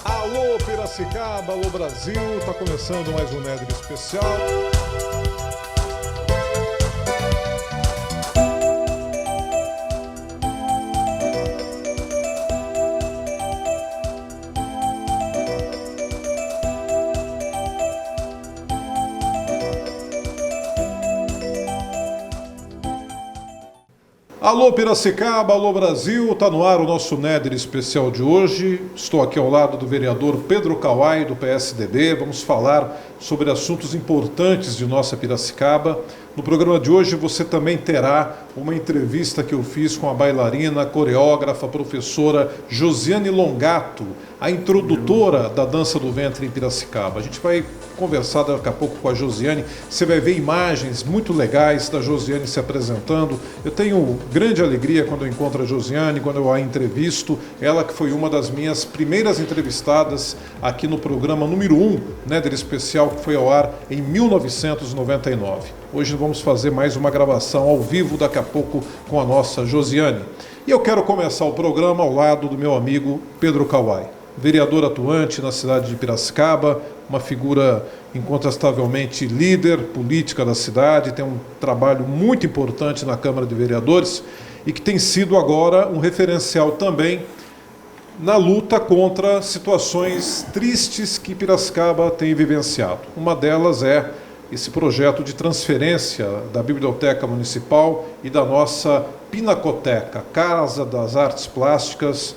Alô Piracicaba, alô Brasil, tá começando mais um Néder Especial. Alô Piracicaba, alô Brasil, tá no ar o nosso Néder Especial de hoje. Estou aqui ao lado do vereador Pedro Kawai, do PSDB. Vamos falar sobre assuntos importantes de nossa Piracicaba. No programa de hoje você também terá uma entrevista que eu fiz com a bailarina, coreógrafa, professora Josiane Longato, a introdutora da dança do ventre em Piracicaba. A gente vai conversar daqui a pouco com a Josiane. Você vai ver imagens muito legais da Josiane se apresentando. Eu tenho grande alegria quando eu encontro a Josiane, quando eu a entrevisto. Ela que foi uma das minhas primeiras entrevistadas aqui no programa número 1, Néder Especial, que foi ao ar em 1999. Hoje vamos fazer mais uma gravação ao vivo daqui a pouco com a nossa Josiane. E eu quero começar o programa ao lado do meu amigo Pedro Kawai, vereador atuante na cidade de Piracicaba, uma figura incontestavelmente líder política da cidade, tem um trabalho muito importante na Câmara de Vereadores e que tem sido agora um referencial também na luta contra situações tristes que Piracicaba tem vivenciado. Uma delas é esse projeto de transferência da Biblioteca Municipal e da nossa Pinacoteca, Casa das Artes Plásticas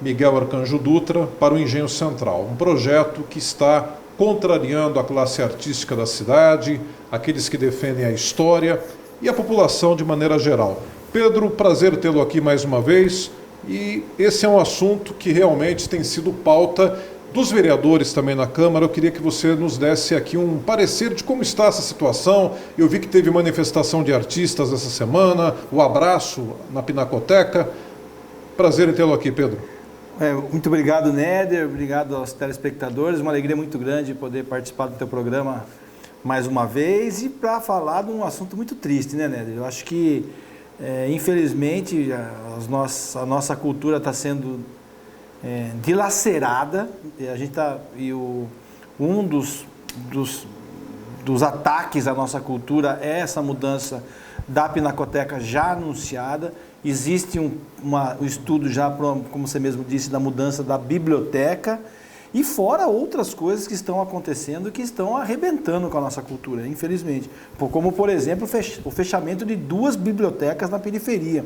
Miguel Arcanjo Dutra, para o Engenho Central. Um projeto que está contrariando a classe artística da cidade, aqueles que defendem a história e a população de maneira geral. Pedro, prazer tê-lo aqui mais uma vez, e esse é um assunto que realmente tem sido pauta dos vereadores também na Câmara. Eu queria que você nos desse aqui um parecer de como está essa situação. Eu vi que teve manifestação de artistas essa semana, o abraço na Pinacoteca. Prazer em tê-lo aqui, Pedro. Muito obrigado, Néder, obrigado aos telespectadores, uma alegria muito grande poder participar do teu programa mais uma vez e para falar de um assunto muito triste, né, Néder? Eu acho que, infelizmente, a nossa cultura está sendo dilacerada, a gente um dos ataques à nossa cultura é essa mudança da Pinacoteca já anunciada. Existe um estudo já, como você mesmo disse, da mudança da biblioteca e fora outras coisas que estão acontecendo que estão arrebentando com a nossa cultura, infelizmente. Como, por exemplo, o fechamento de 2 bibliotecas na periferia.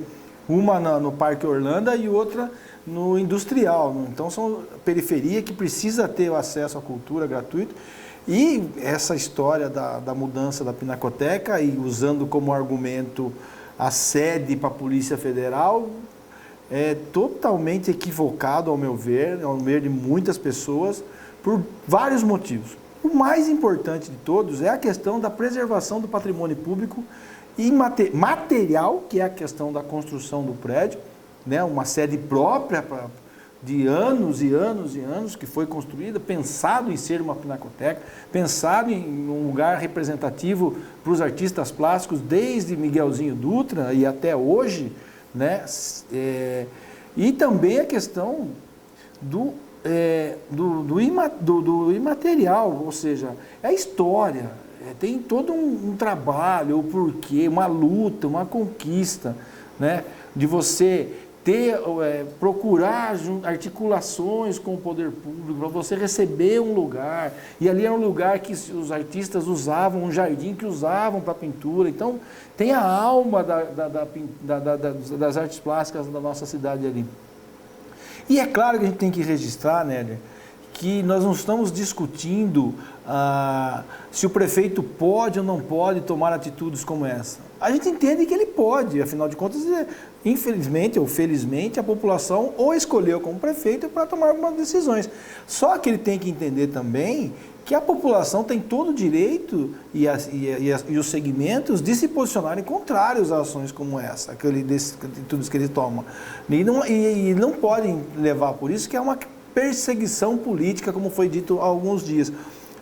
Uma no Parque Orlando e outra no Industrial. Então, são periferia que precisa ter o acesso à cultura gratuito. E essa história da mudança da Pinacoteca e usando como argumento a sede para a Polícia Federal é totalmente equivocado, ao meu ver de muitas pessoas, por vários motivos. O mais importante de todos é a questão da preservação do patrimônio público e material, que é a questão da construção do prédio, né? Uma sede própria de anos e anos e anos, que foi construída, pensado em ser uma pinacoteca, pensado em um lugar representativo para os artistas plásticos, desde Miguelzinho Dutra e até hoje, né? E também a questão do imaterial, ou seja, é a história, tem todo um trabalho, o porquê, uma luta, uma conquista, né? De você procurar articulações com o poder público, para você receber um lugar, e ali é um lugar que os artistas usavam, um jardim que usavam para pintura. Então, tem a alma das artes plásticas da nossa cidade ali. E é claro que a gente tem que registrar, Néder, que nós não estamos discutindo se o prefeito pode ou não pode tomar atitudes como essa. A gente entende que ele pode, afinal de contas, infelizmente ou felizmente, a população o escolheu como prefeito para tomar algumas decisões. Só que ele tem que entender também que a população tem todo o direito e os segmentos de se posicionarem contrários a ações como essa, atitudes que ele toma. E não podem levar por isso que é uma perseguição política, como foi dito há alguns dias.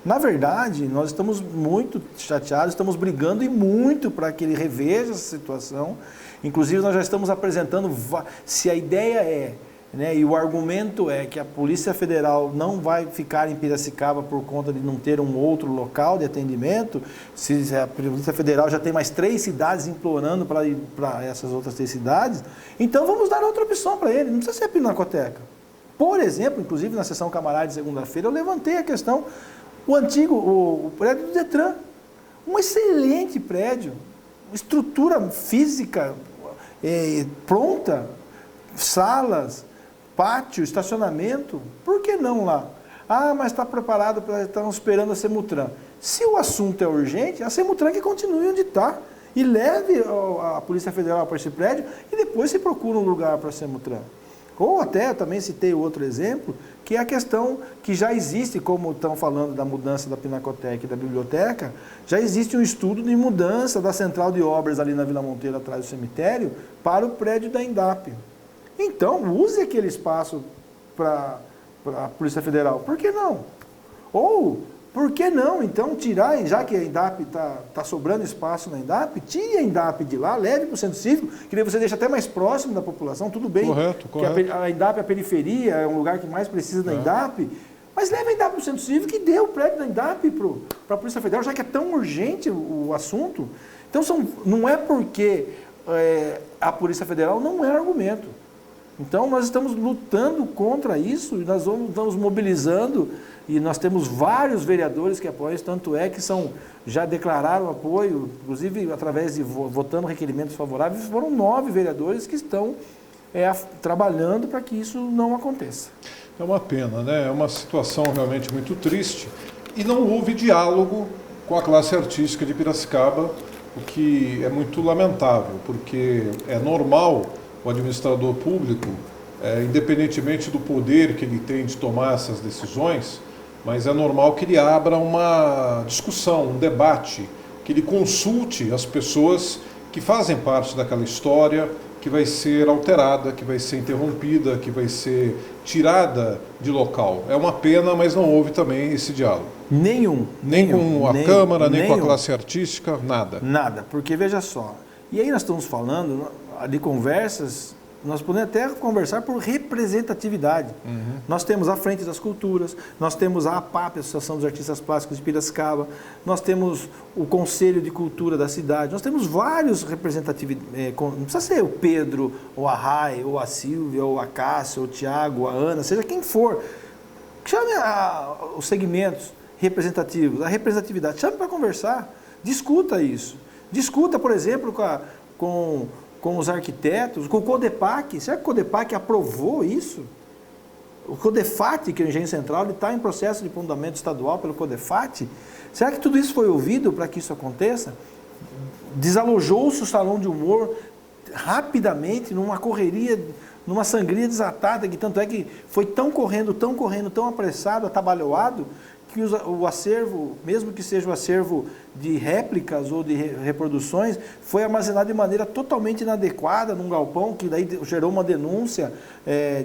Na verdade, nós estamos muito chateados, estamos brigando e muito para que ele reveja essa situação. Inclusive, nós já estamos apresentando, se a ideia é né? E o argumento é que a Polícia Federal não vai ficar em Piracicaba por conta de não ter um outro local de atendimento. Se a Polícia Federal já tem mais 3 cidades implorando para ir para essas outras 3 cidades, então vamos dar outra opção para ele, não precisa ser a Pinacoteca. Por exemplo, inclusive na sessão camarada de segunda-feira, eu levantei a questão, o prédio do Detran, um excelente prédio, estrutura física pronta, salas, pátio, estacionamento, por que não lá? Ah, mas está preparado, estão esperando a Semutran. Se o assunto é urgente, a Semutran que continue onde está e leve a Polícia Federal para esse prédio e depois se procura um lugar para a Semutran. Ou até, também citei outro exemplo, que é a questão que já existe, como estão falando da mudança da Pinacoteca e da biblioteca, já existe um estudo de mudança da central de obras ali na Vila Monteiro, atrás do cemitério, para o prédio da Indap. Então, use aquele espaço para a Polícia Federal. Por que não? Ou, por que não, então, tirar, já que a Indap está sobrando espaço na Indap, tire a Indap de lá, leve para o centro cívico, que daí você deixa até mais próximo da população, tudo bem. Correto. Que a Indap é a periferia, é um lugar que mais precisa da Indap, mas leve a Indap para o centro cívico e dê o prédio da Indap para a Polícia Federal, já que é tão urgente o assunto. Então, não é porque a Polícia Federal não é argumento. Então, nós estamos lutando contra isso, e nós estamos mobilizando, e nós temos vários vereadores que apoiam, tanto é que já declararam apoio, inclusive através de votando requerimentos favoráveis, foram 9 vereadores que estão trabalhando para que isso não aconteça. É uma pena, né? É uma situação realmente muito triste, e não houve diálogo com a classe artística de Piracicaba, o que é muito lamentável, porque é normal o administrador público, independentemente do poder que ele tem de tomar essas decisões, mas é normal que ele abra uma discussão, um debate, que ele consulte as pessoas que fazem parte daquela história, que vai ser alterada, que vai ser interrompida, que vai ser tirada de local. É uma pena, mas não houve também esse diálogo. Nem com a Câmara, nem com a classe artística, nada. Nada, porque veja só, e aí nós estamos falando de conversas, nós podemos até conversar por representatividade. Nós temos a Frente das Culturas, nós temos a APAP, a Associação dos Artistas Plásticos de Piracicaba, nós temos o Conselho de Cultura da cidade, nós temos vários representativos, não precisa ser o Pedro, ou a Rai, ou a Silvia, ou a Cássia, ou o Tiago, a Ana, seja quem for, chame os segmentos representativos, a representatividade, chame para conversar, discuta isso. Discuta, por exemplo, com os arquitetos, com o CODEPAC. Será que o CODEPAC aprovou isso? O CODEFAT, que é o Engenho Central, ele está em processo de fundamento estadual pelo CODEFAT. Será que tudo isso foi ouvido para que isso aconteça? Desalojou-se o salão de humor rapidamente, numa correria, numa sangria desatada, que tanto é que foi tão correndo, tão apressado, atabalhoado, que o acervo, mesmo que seja o acervo de réplicas ou de reproduções, foi armazenado de maneira totalmente inadequada num galpão, que daí gerou uma denúncia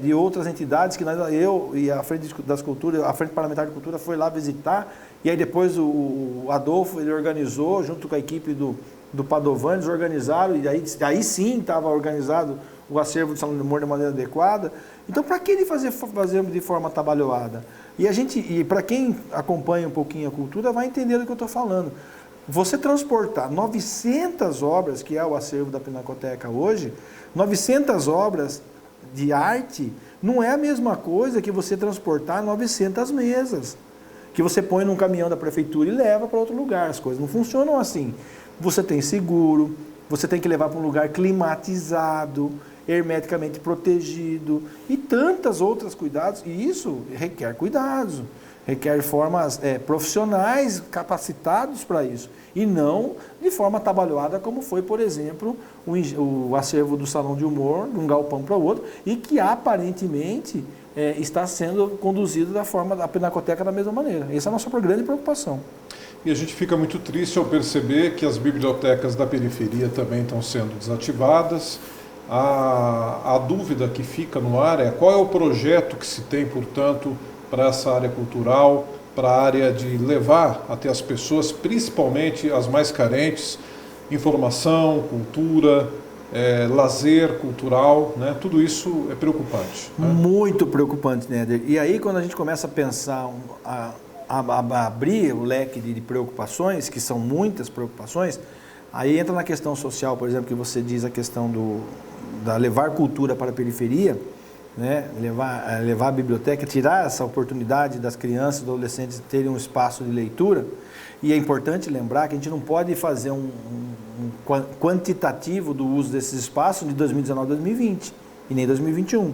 de outras entidades, que eu e a Frente das Culturas, a Frente Parlamentar de Cultura foi lá visitar, e aí depois o Adolfo, ele organizou, junto com a equipe do Padovani, eles organizaram, e aí sim estava organizado o acervo de salão de humor de maneira adequada. Então, para que ele fazer de forma atabalhoada? E para quem acompanha um pouquinho a cultura, vai entender do que eu estou falando. Você transportar 900 obras, que é o acervo da Pinacoteca hoje, 900 obras de arte, não é a mesma coisa que você transportar 900 mesas, que você põe num caminhão da prefeitura e leva para outro lugar. As coisas não funcionam assim. Você tem seguro, você tem que levar para um lugar climatizado, hermeticamente protegido e tantas outras cuidados, e isso requer cuidados, requer formas profissionais capacitados para isso, e não de forma atabalhoada como foi, por exemplo, o acervo do Salão de Humor, de um galpão para o outro, e que aparentemente está sendo conduzido da forma da Pinacoteca da mesma maneira. Essa é a nossa grande preocupação. E a gente fica muito triste ao perceber que as bibliotecas da periferia também estão sendo desativadas. A dúvida que fica no ar é qual é o projeto que se tem, portanto, para essa área cultural, para a área de levar até as pessoas, principalmente as mais carentes, informação, cultura, lazer cultural, né? Tudo isso é preocupante. Né? Muito preocupante, Néder. E aí, quando a gente começa a pensar, a abrir o leque de preocupações, que são muitas preocupações, aí entra na questão social, por exemplo, que você diz a questão da levar cultura para a periferia, né? Levar a biblioteca, tirar essa oportunidade das crianças e adolescentes terem um espaço de leitura. E é importante lembrar que a gente não pode fazer um quantitativo do uso desses espaços de 2019 a 2020 e nem 2021.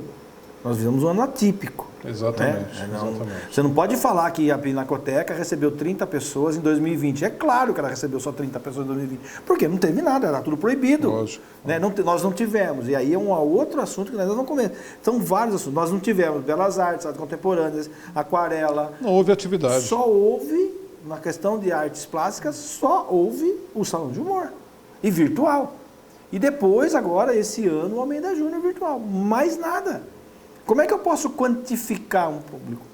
Nós vivemos um ano atípico. Exatamente, né? exatamente. Você não pode falar que a Pinacoteca recebeu 30 pessoas em 2020. É claro que ela recebeu só 30 pessoas em 2020. Porque não teve nada, era tudo proibido. Lógico. Né? Nós não tivemos. E aí é um outro assunto que nós não comentamos. São vários assuntos. Nós não tivemos belas artes, artes contemporâneas, aquarela. Não houve atividade. Só houve, na questão de artes plásticas, só houve o Salão de Humor. E virtual. E depois, agora, esse ano, o Almeida Júnior virtual. Mais nada. Como é que eu posso quantificar um público?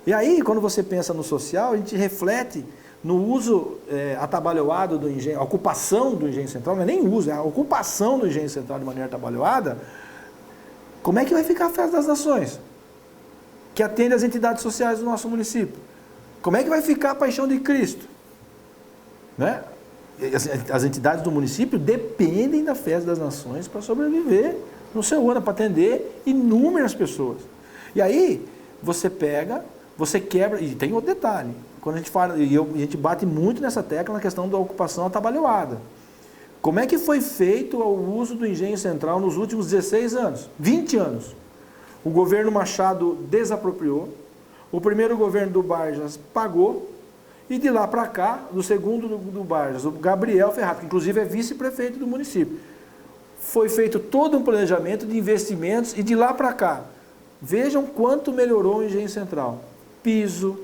E aí, quando você pensa no social, a gente reflete no uso atabalhoado do engenho, a ocupação do engenho central, não é nem uso, é a ocupação do engenho central de maneira atabalhoada. Como é que vai ficar a Festa das Nações? Que atende as entidades sociais do nosso município. Como é que vai ficar a Paixão de Cristo? Né? As entidades do município dependem da Festa das Nações para sobreviver no seu ano, para atender inúmeras pessoas. E aí, você pega, você quebra, e tem outro detalhe, quando a gente fala, a gente bate muito nessa tecla na questão da ocupação atabalhoada. Como é que foi feito o uso do engenho central nos últimos 16 anos, 20 anos? O governo Machado desapropriou, o primeiro governo do Barjas pagou, e de lá para cá, do segundo do Barjas, o Gabriel Ferrato, que inclusive é vice-prefeito do município, foi feito todo um planejamento de investimentos e de lá para cá, vejam quanto melhorou o engenho central. Piso,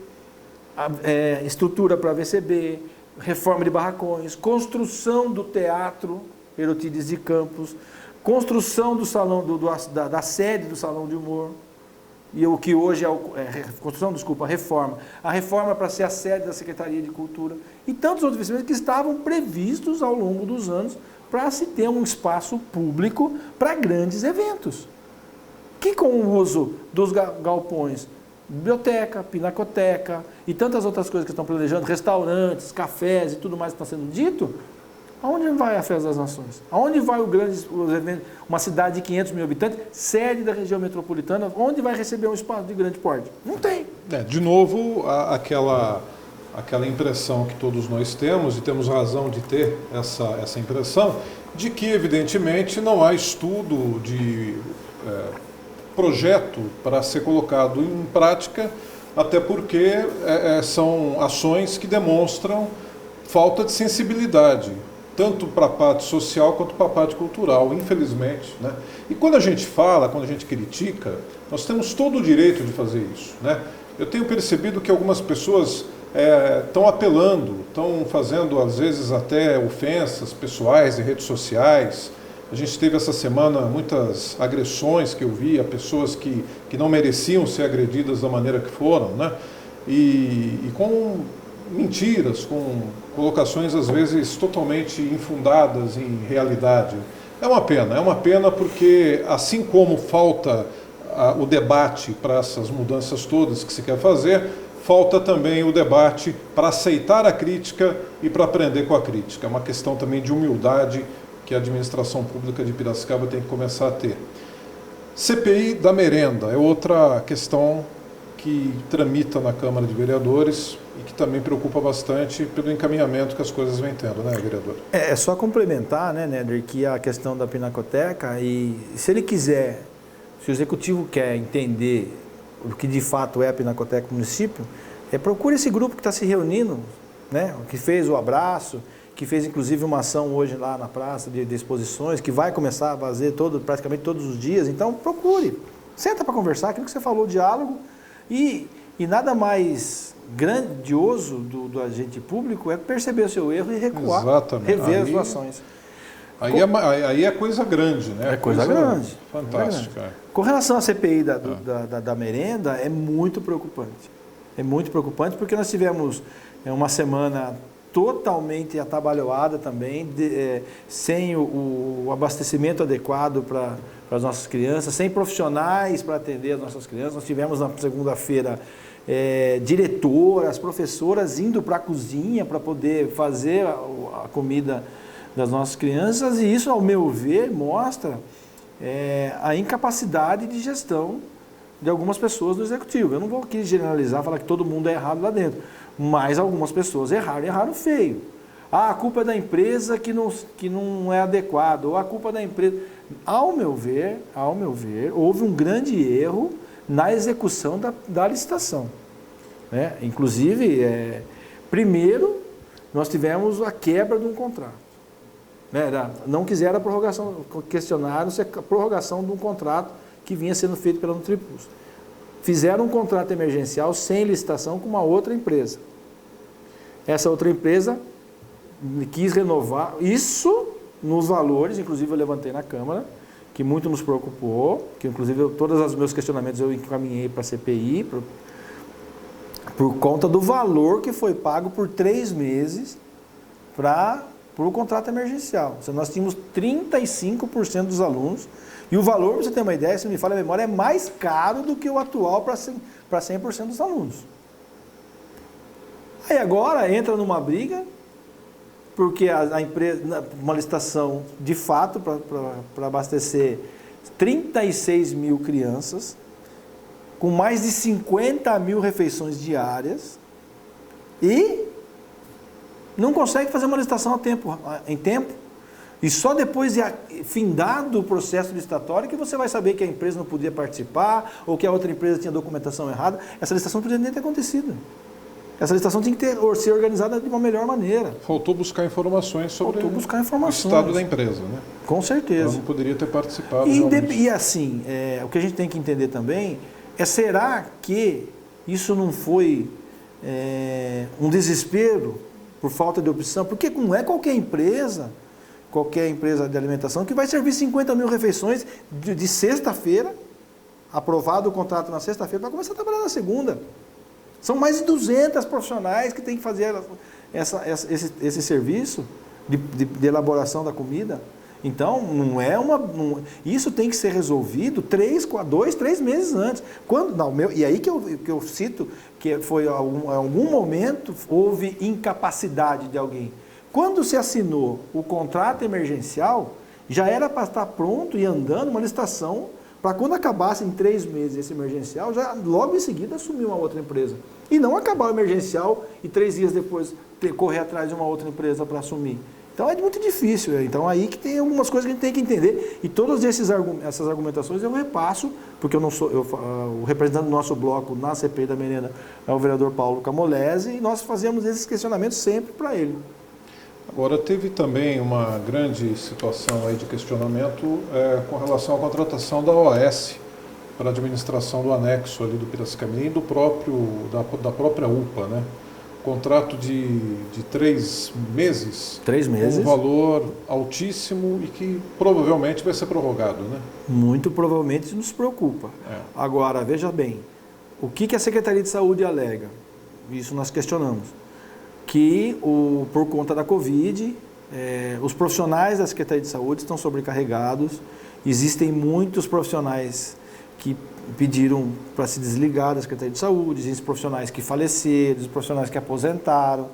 estrutura para VCB, reforma de barracões, construção do teatro Erotides de Campos, construção do salão, da sede do Salão de Humor, e o que hoje é a reforma. A reforma para ser a sede da Secretaria de Cultura e tantos outros investimentos que estavam previstos ao longo dos anos para se ter um espaço público para grandes eventos. Que com o uso dos galpões, biblioteca, pinacoteca e tantas outras coisas que estão planejando, restaurantes, cafés e tudo mais que está sendo dito, aonde vai a Festa das Nações? Aonde vai os eventos, uma cidade de 500 mil habitantes, sede da região metropolitana, onde vai receber um espaço de grande porte? Não tem. De novo, aquela impressão que todos nós temos, e temos razão de ter essa impressão, de que, evidentemente, não há estudo de projeto para ser colocado em prática, até porque são ações que demonstram falta de sensibilidade, tanto para a parte social quanto para a parte cultural, infelizmente. Né? E quando a gente fala, quando a gente critica, nós temos todo o direito de fazer isso. Né? Eu tenho percebido que algumas pessoas estão apelando, estão fazendo às vezes até ofensas pessoais em redes sociais. A gente teve essa semana muitas agressões que eu vi a pessoas que não mereciam ser agredidas da maneira que foram, né? E com mentiras, com colocações às vezes totalmente infundadas em realidade. É uma pena porque assim como falta o debate para essas mudanças todas que se quer fazer, falta também o debate para aceitar a crítica e para aprender com a crítica. É uma questão também de humildade que a administração pública de Piracicaba tem que começar a ter. CPI da merenda é outra questão que tramita na Câmara de Vereadores e que também preocupa bastante pelo encaminhamento que as coisas vêm tendo, né, vereador? É só complementar, né, Néder, que a questão da Pinacoteca, e se ele quiser, se o Executivo quer entender o que de fato é a Pinacoteca do município, procure esse grupo que está se reunindo, né, que fez o abraço, que fez inclusive uma ação hoje lá na praça de exposições, que vai começar a fazer praticamente todos os dias. Então procure, senta para conversar, aquilo que você falou, diálogo, e nada mais grandioso do agente público é perceber o seu erro e recuar, exatamente, rever as ações. Aí é coisa grande, né? É coisa grande. Fantástica. Com relação à CPI da merenda, é muito preocupante. É muito preocupante porque nós tivemos uma semana totalmente atabalhoada também, sem o abastecimento adequado para as nossas crianças, sem profissionais para atender as nossas crianças. Nós tivemos na segunda-feira diretoras, professoras indo para a cozinha para poder fazer a comida das nossas crianças, e isso, ao meu ver, mostra a incapacidade de gestão de algumas pessoas do executivo. Eu não vou aqui generalizar, falar que todo mundo é errado lá dentro, mas algumas pessoas erraram feio. A culpa é da empresa que não é adequado, ou a culpa é da empresa... Ao meu ver, houve um grande erro na execução da licitação. Né? Inclusive, primeiro, nós tivemos a quebra de um contrato. Não quiseram a prorrogação, questionaram-se a prorrogação de um contrato que vinha sendo feito pela Nutripulso. Fizeram um contrato emergencial sem licitação com uma outra empresa. Essa outra empresa quis renovar, isso nos valores, inclusive eu levantei na Câmara, que muito nos preocupou, que inclusive todos os meus questionamentos eu encaminhei para a CPI, por conta do valor que foi pago por 3 meses para o contrato emergencial. Nós tínhamos 35% dos alunos, e o valor, para você ter uma ideia, se não me falha a memória, é mais caro do que o atual para 100% dos alunos. Aí agora entra numa briga, porque a empresa, uma licitação de fato para abastecer 36 mil crianças, com mais de 50 mil refeições diárias, e não consegue fazer uma licitação em tempo, e só depois de findado o processo licitatório que você vai saber que a empresa não podia participar, ou que a outra empresa tinha documentação errada. Essa licitação não podia nem ter acontecido. Essa licitação tinha que ser organizada de uma melhor maneira. Faltou buscar informações sobre o estado da empresa, né? Com certeza. Ela não poderia ter participado. E assim, o que a gente tem que entender também será que isso não foi um desespero por falta de opção? Porque não é qualquer empresa de alimentação que vai servir 50 mil refeições de sexta-feira, aprovado o contrato na sexta-feira, para começar a trabalhar na segunda. São mais de 200 profissionais que têm que fazer esse serviço de elaboração da comida. Então, isso tem que ser resolvido 2-3 meses antes. E aí que eu cito que foi em algum momento houve incapacidade de alguém. Quando se assinou o contrato emergencial, já era para estar pronto e andando uma licitação para quando acabasse em 3 meses esse emergencial, já logo em seguida assumir uma outra empresa. E não acabar o emergencial e 3 dias depois correr atrás de uma outra empresa para assumir. Então é muito difícil. Então aí que tem algumas coisas que a gente tem que entender. E todas essas argumentações eu repasso, porque eu não sou o representante do nosso bloco na CPI da Merenda é o vereador Paulo Camolese, e nós fazemos esses questionamentos sempre para ele. Agora, teve também uma grande situação aí de questionamento com relação à contratação da OAS para a administração do anexo ali do Piracicamirim e da própria UPA, né? Contrato de 3 meses. 3 meses. Um valor altíssimo e que provavelmente vai ser prorrogado, né? Muito provavelmente isso nos preocupa. Agora, veja bem, o que a Secretaria de Saúde alega? Isso nós questionamos. Que por conta da Covid, os profissionais da Secretaria de Saúde estão sobrecarregados. Existem muitos profissionais que pediram para se desligar da Secretaria de Saúde, existem profissionais que faleceram, existem profissionais que aposentaram,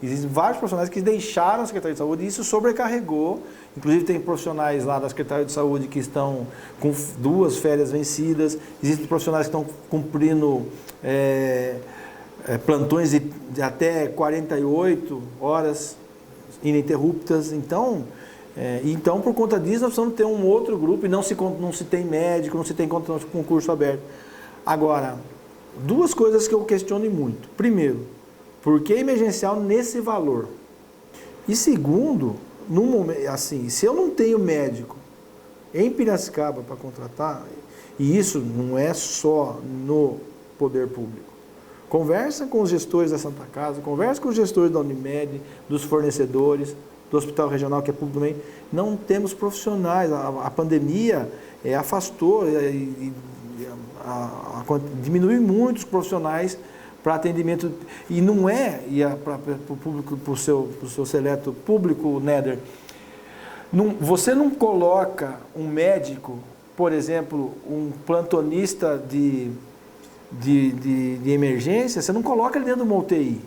existem vários profissionais que deixaram a Secretaria de Saúde e isso sobrecarregou. Inclusive tem profissionais lá da Secretaria de Saúde que estão com 2 férias vencidas, existem profissionais que estão cumprindo plantões de até 48 horas ininterruptas. Então, por conta disso, nós precisamos ter um outro grupo e não se tem médico, não se tem concurso aberto. Agora, 2 coisas que eu questiono muito. Primeiro, por que emergencial nesse valor? E segundo, num momento, assim, se eu não tenho médico em Piracicaba para contratar, e isso não é só no poder público, conversa com os gestores da Santa Casa, conversa com os gestores da Unimed, dos fornecedores, do Hospital Regional, que é público também. Não temos profissionais. A pandemia afastou, diminuiu muito os profissionais para atendimento, e não é, para o público, para o seu seleto público, Néder, você não coloca um médico, por exemplo, um plantonista de emergência, você não coloca ele dentro de uma UTI.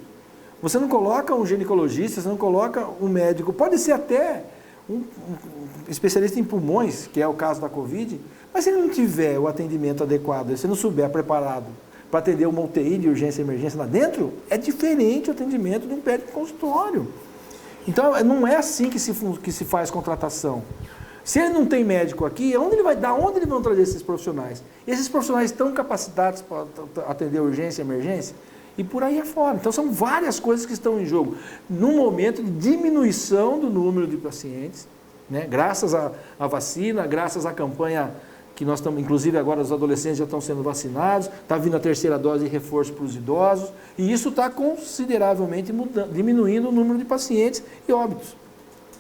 Você não coloca um ginecologista, você não coloca um médico, pode ser até um especialista em pulmões, que é o caso da Covid, mas se ele não tiver o atendimento adequado, se ele não souber preparado para atender uma UTI de urgência e emergência lá dentro, é diferente o atendimento de um médico consultório. Então, não é assim que se faz contratação. Se ele não tem médico aqui, onde eles vão trazer esses profissionais? E esses profissionais estão capacitados para atender urgência e emergência? E por aí afora. Então, são várias coisas que estão em jogo. Num momento de diminuição do número de pacientes, né? Graças à vacina, graças à campanha que nós estamos, inclusive agora os adolescentes já estão sendo vacinados, está vindo a terceira dose de reforço para os idosos, e isso está consideravelmente diminuindo o número de pacientes e óbitos.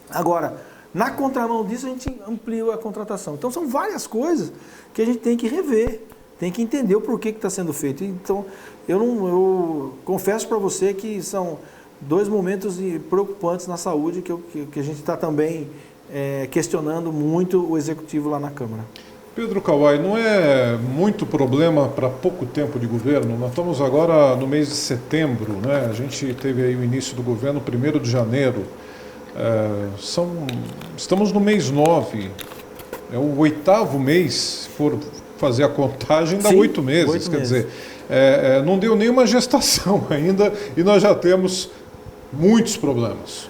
Agora, na contramão disso, a gente amplia a contratação. Então, são várias coisas que a gente tem que rever, tem que entender o porquê que está sendo feito. Então, eu confesso para você que são 2 momentos preocupantes na saúde que a gente está também questionando muito o Executivo lá na Câmara. Pedro Kawai, não é muito problema para pouco tempo de governo? Nós estamos agora no mês de setembro, né? A gente teve aí o início do governo 1º de janeiro. Estamos no mês 9, é o 8º mês, se for fazer a contagem, dá 8 meses. 8 quer meses. Dizer, não deu nenhuma gestação ainda e nós já temos muitos problemas,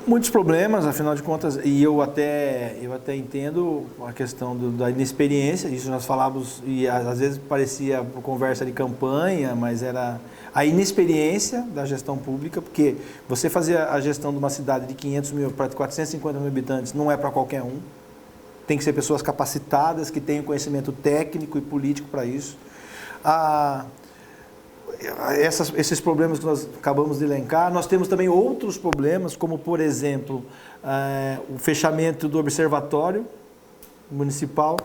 Muitos problemas, afinal de contas, e eu até entendo a questão da inexperiência, isso nós falávamos, e às vezes parecia conversa de campanha, mas era a inexperiência da gestão pública, porque você fazer a gestão de uma cidade de 500 mil para 450 mil habitantes não é para qualquer um, tem que ser pessoas capacitadas, que tenham conhecimento técnico e político para isso. Esses problemas que nós acabamos de elencar, nós temos também outros problemas, como, por exemplo, o fechamento do observatório municipal,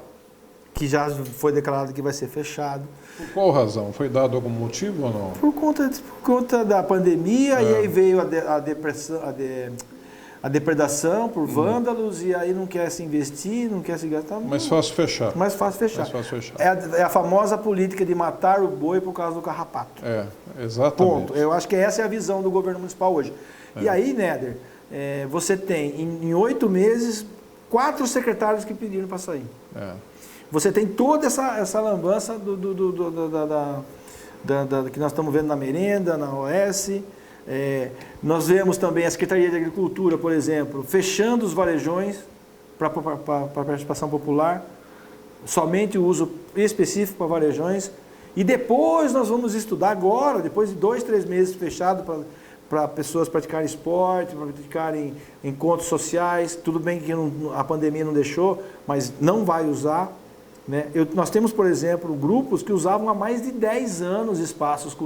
que já foi declarado que vai ser fechado. Por qual razão? Foi dado algum motivo ou não? Por conta da pandemia, e aí veio a depredação por vândalos, e aí não quer se investir, não quer se gastar. Mais fácil fechar. Mais fácil fechar. É a famosa política de matar o boi por causa do carrapato. Exatamente. Ponto. Eu acho que essa é a visão do governo municipal hoje. E aí, Néder, você tem em 8 meses 4 secretários que pediram para sair. Você tem toda essa lambança que nós estamos vendo na merenda, na OS. Nós vemos também a Secretaria de Agricultura, por exemplo, fechando os varejões para participação popular, somente o uso específico para varejões, e depois nós vamos estudar agora, depois de 2, 3 meses fechado para pessoas praticarem esporte, para praticarem encontros sociais, tudo bem que a pandemia não deixou, mas não vai usar. Né? Nós temos, por exemplo, grupos que usavam há mais de 10 anos espaços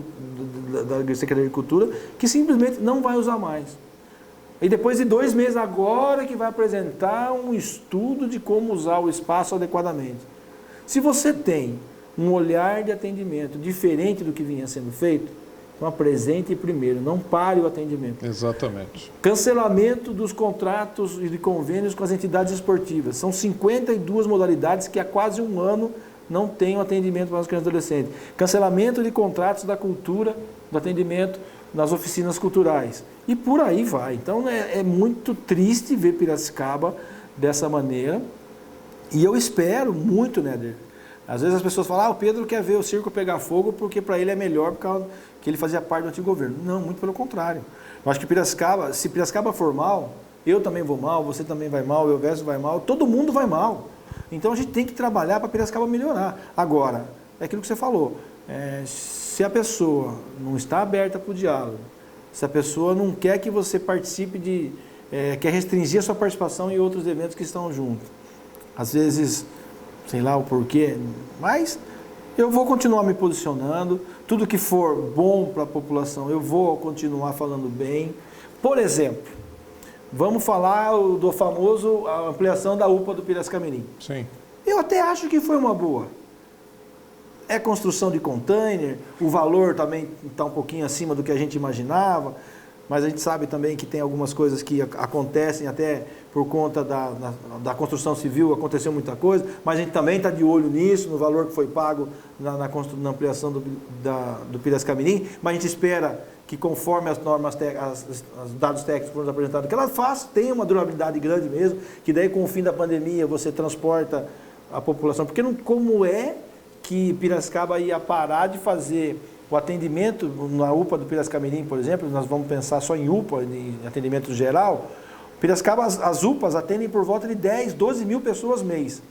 da Secretaria de Cultura que simplesmente não vai usar mais. E depois de 2 meses agora que vai apresentar um estudo de como usar o espaço adequadamente. Se você tem um olhar de atendimento diferente do que vinha sendo feito, então apresente primeiro, não pare o atendimento. Exatamente. Cancelamento dos contratos e de convênios com as entidades esportivas. São 52 modalidades que há quase 1 ano não têm um atendimento para as crianças e adolescentes. Cancelamento de contratos da cultura, do atendimento nas oficinas culturais. E por aí vai. Então é muito triste ver Piracicaba dessa maneira. E eu espero muito, Néder. Às vezes as pessoas falam, o Pedro quer ver o circo pegar fogo porque para ele é melhor por causa que ele fazia parte do antigo governo. Não, muito pelo contrário. Eu acho que Piracicaba, se Piracicaba for mal, eu também vou mal, você também vai mal, o Elvésio vai mal, todo mundo vai mal. Então a gente tem que trabalhar para Piracicaba melhorar. Agora, é aquilo que você falou, se a pessoa não está aberta para o diálogo, se a pessoa não quer que você participe quer restringir a sua participação em outros eventos que estão junto, às vezes, sei lá o porquê, mas eu vou continuar me posicionando, tudo que for bom para a população, eu vou continuar falando bem. Por exemplo, vamos falar do famoso ampliação da UPA do Piracicamirim. Sim. Eu até acho que foi uma boa. é construção de container, o valor também está um pouquinho acima do que a gente imaginava, mas a gente sabe também que tem algumas coisas que acontecem até por conta da construção civil, aconteceu muita coisa, mas a gente também está de olho nisso, no valor que foi pago na ampliação do Piracicamirim, mas a gente espera que conforme as normas, os dados técnicos foram apresentados, que ela tenha uma durabilidade grande mesmo, que daí com o fim da pandemia você transporta a população, porque não, como é que Piracicaba ia parar de fazer o atendimento na UPA do Piracicamirim, por exemplo, nós vamos pensar só em UPA, em atendimento geral. Piracicaba, as UPAs atendem por volta de 10, 12 mil pessoas mês.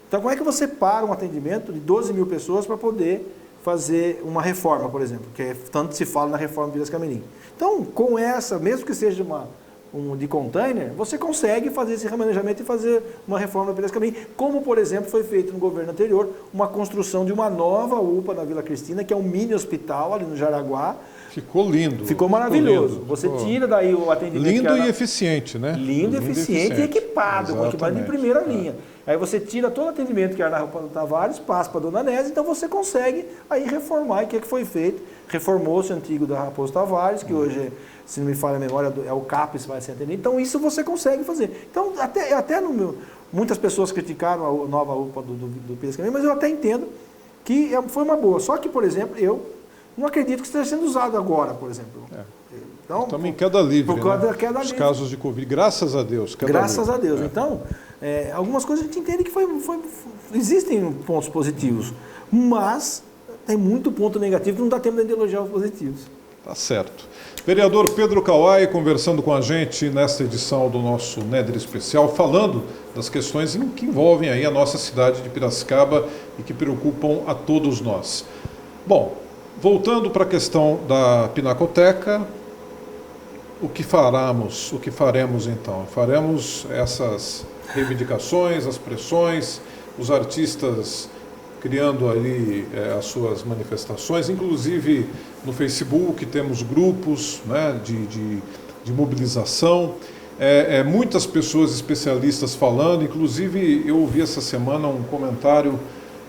Então, como é que você para um atendimento de 12 mil pessoas para poder fazer uma reforma, por exemplo, que tanto se fala na reforma do Piracicamirim? Então, com essa, mesmo que seja de container, você consegue fazer esse remanejamento e fazer uma reforma do Piracicamirim, como, por exemplo, foi feito no governo anterior, uma construção de uma nova UPA na Vila Cristina, que é um mini hospital ali no Jaraguá. Ficou lindo. Ficou maravilhoso. Você tira daí o atendimento. Lindo e eficiente, né? Lindo, eficiente e equipado, com equipamento de primeira linha. Aí você tira todo o atendimento que era na Rua do Tavares, passa para a Dona Nésia, então você consegue aí reformar. E o que foi feito? Reformou-se o antigo da Raposo Tavares, que hoje, se não me falha a memória, é o CAPES, vai ser atendido. Então isso você consegue fazer. Então, muitas pessoas criticaram a nova UPA do Piracicamirim, mas eu até entendo que foi uma boa. Só que, por exemplo, eu não acredito que esteja sendo usado agora, por exemplo. Então, também queda livre, por causa né? da queda Os livre. casos de Covid, graças a Deus. Graças a Deus. Então, algumas coisas a gente entende que existem pontos positivos, mas tem muito ponto negativo que não dá tempo de elogiar os positivos. Tá certo. Vereador Pedro Kawai conversando com a gente nesta edição do nosso NEDER Especial, falando das questões que envolvem aí a nossa cidade de Piracicaba e que preocupam a todos nós. Bom, voltando para a questão da Pinacoteca, o que faremos então? Faremos essas reivindicações, as pressões, os artistas criando ali as suas manifestações, inclusive no Facebook temos grupos, né, de mobilização, muitas pessoas especialistas falando, inclusive eu ouvi essa semana um comentário,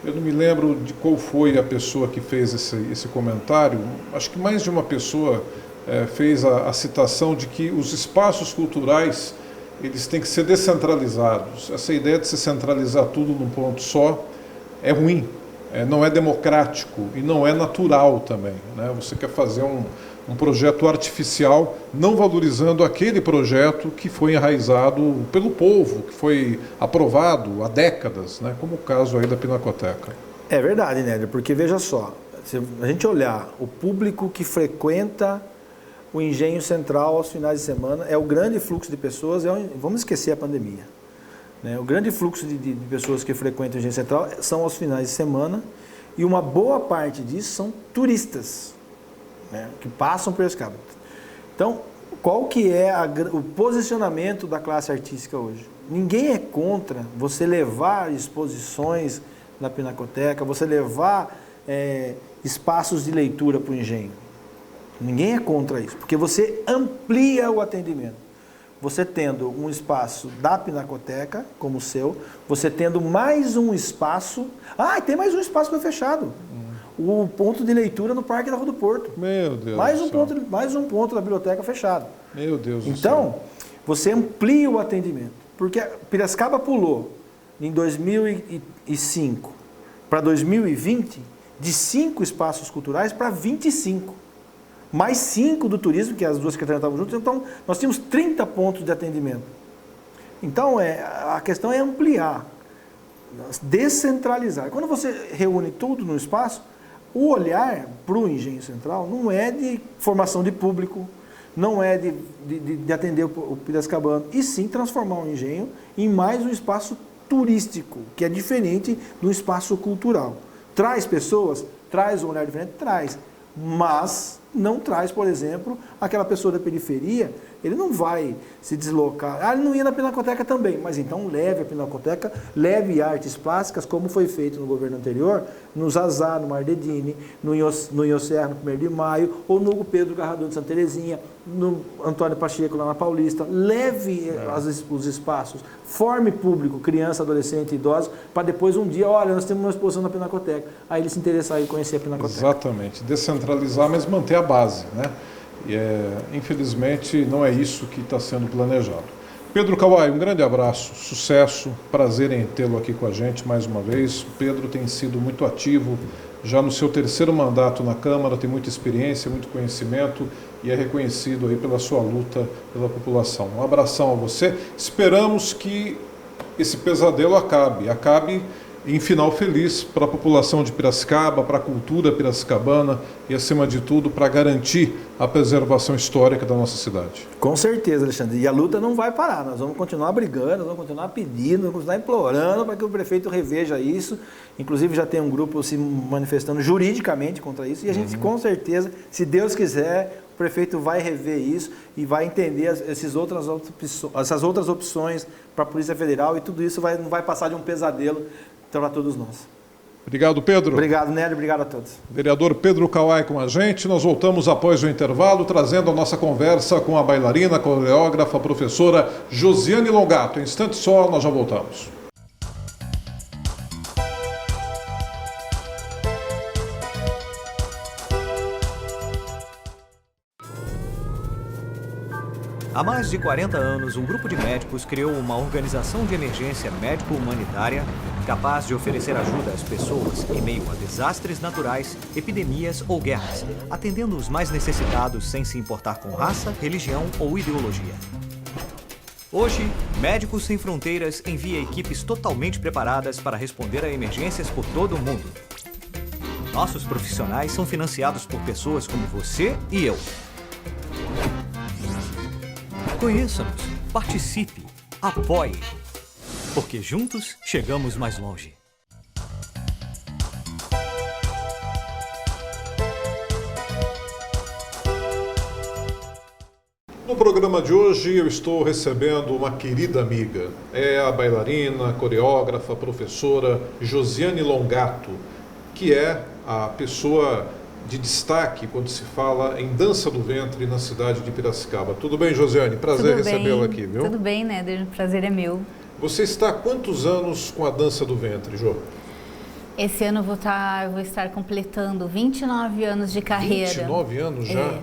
eu não me lembro de qual foi a pessoa que fez esse comentário, acho que mais de uma pessoa fez a citação de que os espaços culturais eles têm que ser descentralizados. Essa ideia de se centralizar tudo num ponto só é ruim, não é democrático e não é natural também, né? Você quer fazer um projeto artificial, não valorizando aquele projeto que foi enraizado pelo povo, que foi aprovado há décadas, né? Como o caso aí da Pinacoteca. É verdade, Néder, porque veja só, se a gente olhar o público que frequenta o Engenho Central aos finais de semana, é o grande fluxo de pessoas, vamos esquecer a pandemia, né? O grande fluxo de pessoas que frequentam o Engenho Central são aos finais de semana e uma boa parte disso são turistas, né, que passam por esse cabo. Então, qual que é o posicionamento da classe artística hoje? Ninguém é contra você levar exposições na Pinacoteca, você levar espaços de leitura para o Engenho. Ninguém é contra isso, porque você amplia o atendimento. Você tendo um espaço da Pinacoteca, como o seu, você tendo mais um espaço... tem mais um espaço que foi fechado. O ponto de leitura no Parque da Rua do Porto. Meu Deus mais um ponto da biblioteca fechado. Meu Deus do céu. Então, você amplia o atendimento. Porque Piracicaba pulou, em 2005 para 2020, de 5 espaços culturais para 25. Mais 5 do turismo, que as duas secretarias estavam juntas, então nós tínhamos 30 pontos de atendimento. Então, a questão é ampliar, descentralizar. Quando você reúne tudo no espaço, o olhar para o Engenho Central não é de formação de público, não é de atender o piracicabano, e sim transformar o engenho em mais um espaço turístico, que é diferente do espaço cultural. Traz pessoas? Traz um olhar diferente? Traz. Mas não traz, por exemplo, aquela pessoa da periferia, ele não vai se deslocar. Ele não ia na Pinacoteca também, mas então leve a Pinacoteca, leve artes plásticas, como foi feito no governo anterior, no Zazá, no Mardedini, no Ioserra, no 1º de Maio, ou no Hugo Pedro Garrador de Santa Terezinha, no Antônio Pacheco, lá na Paulista. Leve os espaços, forme público, criança, adolescente, idosos, para depois um dia, olha, nós temos uma exposição na Pinacoteca. Aí ele se interessar em conhecer a Pinacoteca. Exatamente, descentralizar, mas manter a base, né? E infelizmente não é isso que está sendo planejado. Pedro Kawai, um grande abraço, sucesso, prazer em tê-lo aqui com a gente mais uma vez. O Pedro tem sido muito ativo, já no seu 3º mandato na Câmara, tem muita experiência, muito conhecimento e é reconhecido aí pela sua luta pela população. Um abração a você, esperamos que esse pesadelo acabe em final feliz para a população de Piracicaba, para a cultura piracicabana e, acima de tudo, para garantir a preservação histórica da nossa cidade. Com certeza, Alexandre. E a luta não vai parar. Nós vamos continuar brigando, nós vamos continuar pedindo, vamos continuar implorando para que o prefeito reveja isso. Inclusive, já tem um grupo se manifestando juridicamente contra isso. E a gente, com certeza, se Deus quiser, o prefeito vai rever isso e vai entender essas outras opções para a Polícia Federal. E tudo isso não vai passar de um pesadelo para todos nós. Obrigado, Pedro. Obrigado, Nélio. Obrigado a todos. Vereador Pedro Kawai com a gente. Nós voltamos após o intervalo, trazendo a nossa conversa com a bailarina, coreógrafa, professora Josiane Longato. Em instante só, nós já voltamos. Há mais de 40 anos, um grupo de médicos criou uma organização de emergência médico-humanitária capaz de oferecer ajuda às pessoas em meio a desastres naturais, epidemias ou guerras, atendendo os mais necessitados sem se importar com raça, religião ou ideologia. Hoje, Médicos Sem Fronteiras envia equipes totalmente preparadas para responder a emergências por todo o mundo. Nossos profissionais são financiados por pessoas como você e eu. Conheça-nos, participe, apoie, porque juntos chegamos mais longe. No programa de hoje eu estou recebendo uma querida amiga, é a bailarina, coreógrafa, professora Josiane Longato, que é a pessoa de destaque quando se fala em dança do ventre na cidade de Piracicaba. Tudo bem, Josiane? Prazer recebê-la aqui, viu? Tudo bem, né? O prazer é meu. Você está há quantos anos com a dança do ventre, Jô? Esse ano eu vou estar completando 29 anos de carreira. 29 anos já? É.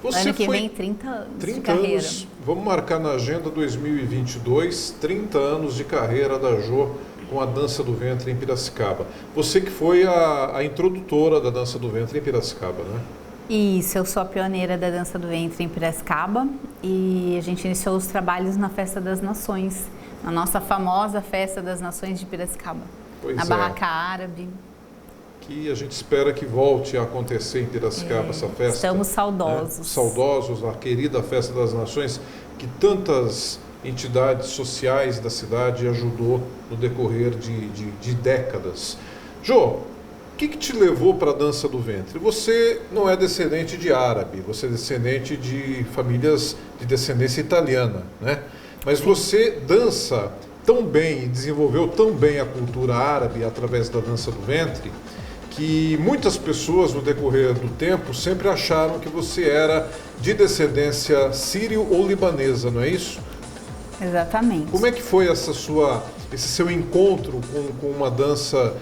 Você ano que foi vem, 30 anos 30 de carreira. Anos, vamos marcar na agenda 2022, 30 anos de carreira da Jô com a dança do ventre em Piracicaba. Você que foi a introdutora da dança do ventre em Piracicaba, né? Isso, eu sou a pioneira da dança do ventre em Piracicaba e a gente iniciou os trabalhos na Festa das Nações, na nossa famosa Festa das Nações de Piracicaba, na Barraca Árabe. Que a gente espera que volte a acontecer em Piracicaba essa festa. Estamos saudosos. Né? Saudosos, a querida Festa das Nações, que tantas entidades sociais da cidade ajudou no decorrer de décadas. Jô, o que te levou para a dança do ventre? Você não é descendente de árabe, você é descendente de famílias de descendência italiana, né? Mas você dança tão bem e desenvolveu tão bem a cultura árabe através da dança do ventre, que muitas pessoas no decorrer do tempo sempre acharam que você era de descendência sírio ou libanesa, não é isso? Exatamente. Como é que foi esse seu encontro com uma dança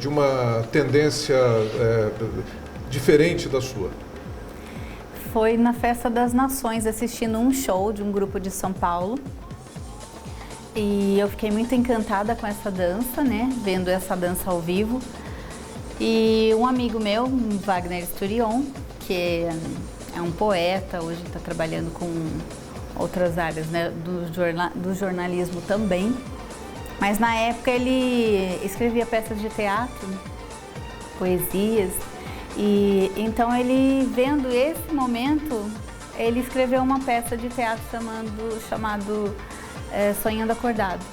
de uma tendência diferente da sua? Foi na Festa das Nações, assistindo um show de um grupo de São Paulo. E eu fiquei muito encantada com essa dança, né? Vendo essa dança ao vivo. E um amigo meu, Wagner Sturion, que é um poeta, hoje está trabalhando com outras áreas, né, do jornalismo também. Mas na época ele escrevia peças de teatro, poesias. E então ele, vendo esse momento, ele escreveu uma peça de teatro chamado Sonhando Acordado.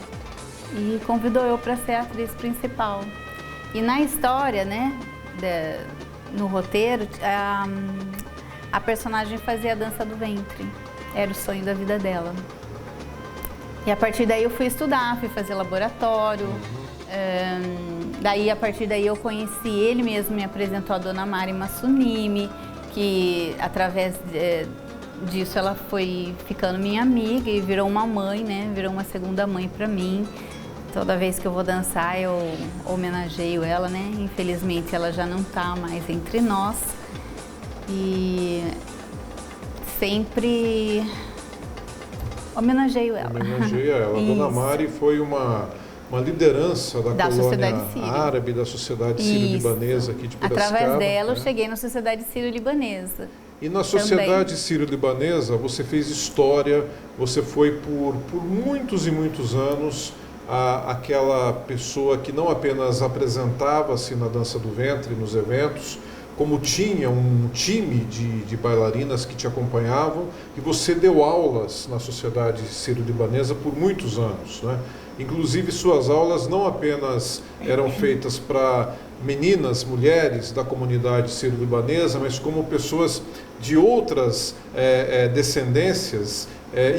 E convidou eu para ser a atriz principal. E na história, né, no roteiro, a personagem fazia a dança do ventre. Era o sonho da vida dela. E a partir daí eu fui estudar, fui fazer laboratório. Daí, a partir daí eu conheci ele mesmo, me apresentou a Dona Mari Massunimi, que através disso ela foi ficando minha amiga e virou uma mãe, né? Virou uma segunda mãe para mim. Toda vez que eu vou dançar eu homenageio ela, né? Infelizmente ela já não está mais entre nós. E sempre homenageio ela. Homenageia ela. A Dona Mari foi uma liderança da colônia árabe, da sociedade sírio-libanesa aqui de Piracicaba. Através dela eu cheguei na sociedade sírio-libanesa. E na sociedade sírio-libanesa você fez história, você foi por muitos e muitos anos aquela pessoa que não apenas apresentava-se na dança do ventre, nos eventos, como tinha um time de bailarinas que te acompanhavam, e você deu aulas na sociedade sírio-libanesa por muitos anos, né? Inclusive suas aulas não apenas eram feitas para meninas, mulheres da comunidade sírio-libanesa, mas como pessoas de outras descendências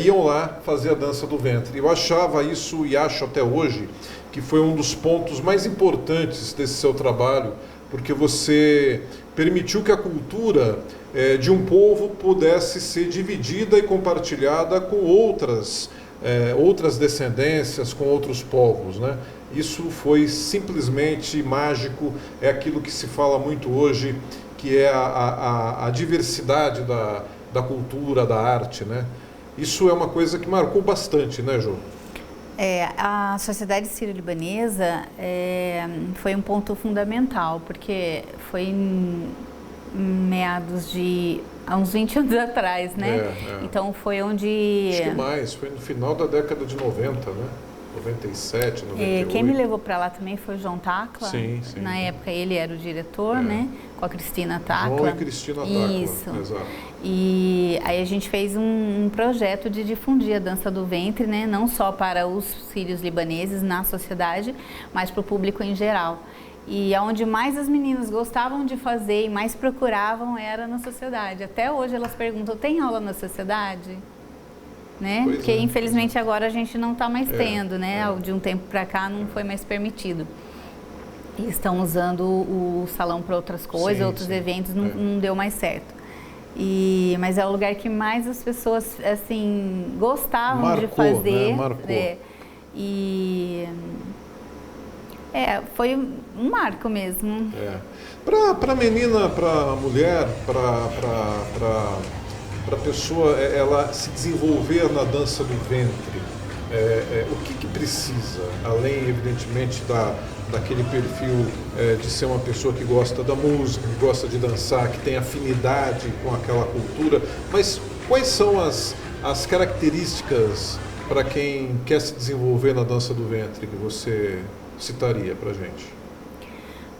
iam lá fazer a dança do ventre. Eu achava isso, e acho até hoje, que foi um dos pontos mais importantes desse seu trabalho, porque você permitiu que a cultura de um povo pudesse ser dividida e compartilhada com outras descendências, com outros povos, né? Isso foi simplesmente mágico, é aquilo que se fala muito hoje, que é a diversidade da cultura, da arte, né? Isso é uma coisa que marcou bastante, né, Jô? A sociedade sírio-libanesa foi um ponto fundamental, porque foi em meados de... há uns 20 anos atrás, né? Então foi onde... Acho que mais, foi no final da década de 90, né? 97, 98. Quem me levou para lá também foi o João Tacla. Sim. Na época ele era o diretor, né? Com a Cristina Tacla. João e Cristina Tacla. Isso. Exato. E aí a gente fez um projeto de difundir a dança do ventre, né? Não só para os sírios libaneses na sociedade, mas para o público em geral. E onde mais as meninas gostavam de fazer e mais procuravam era na sociedade. Até hoje elas perguntam, tem aula na sociedade? Né? Porque infelizmente agora a gente não está mais tendo, né? De um tempo para cá não foi mais permitido. E estão usando o salão para outras coisas, outros eventos, não deu mais certo. Mas é o lugar que mais as pessoas assim gostavam de fazer. Né? Marcou. Foi um marco mesmo. Para a menina, para a mulher, para a pessoa ela se desenvolver na dança do ventre, o que precisa, além evidentemente daquele perfil de ser uma pessoa que gosta da música, que gosta de dançar, que tem afinidade com aquela cultura, mas quais são as características para quem quer se desenvolver na dança do ventre que você citaria para a gente?